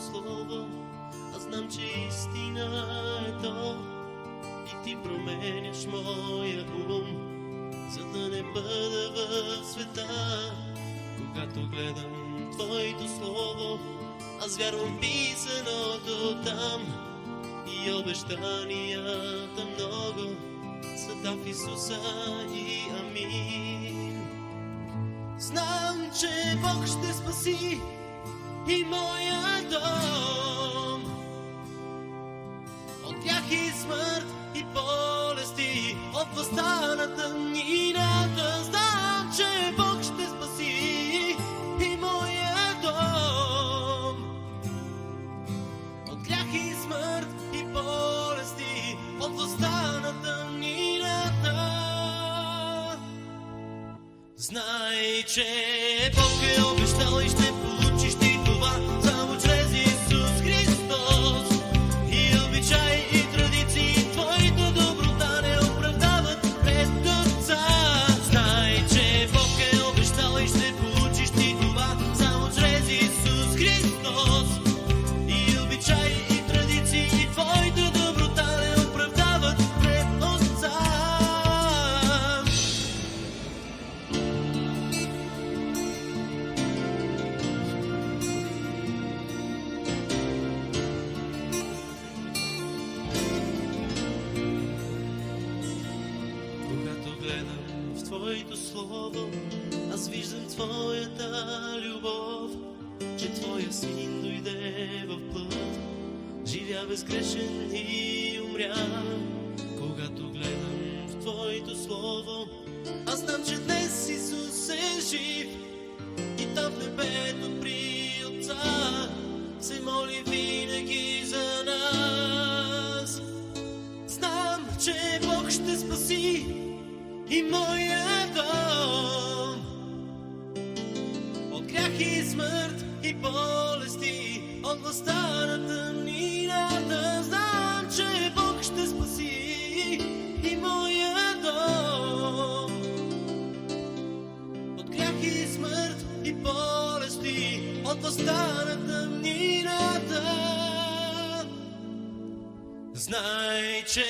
слово. Аз знам, че истина е то и ти променяш моя ум, за да не бъда в света. Когато гледам твоето слово, аз вярвам писаното там и обещанията много са да в Исуса и амин. Знам, че Бог ще спаси и моя дом от грях и смърт и болести, от властта на тъмнината. Знам, че Бог ще спаси и моя дом от грях и смърт и болести, от властта на тъмнината. Знай, че Бог е обещал и ще получиш ти това само чрез Исус Христос. И обичай и традиции твоите доброта не оправдават пред Отца. Знай, че Бог е обещал и ще получиш ти това само чрез Исус Христос. И обичай и традиции твоите доброта не оправдават пред Отца. Когато гледам в твоето слово, аз виждам твоята любов, че твоя син дойде в плът, живя безгрешен и умря. Когато гледам в твоето слово, аз знам, че днес Исус е жив и там в небето при Отца се моли винаги за нас. Знам, че Бог ще спаси и моя дом от грях и смърт и болести, от властта на тъмнината. Знам, че Бог ще спаси и моя дом от грях и смърт и болести, от властта на тъмнината. Знай, че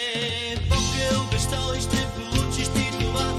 Бог е обещал и ще получиш ти това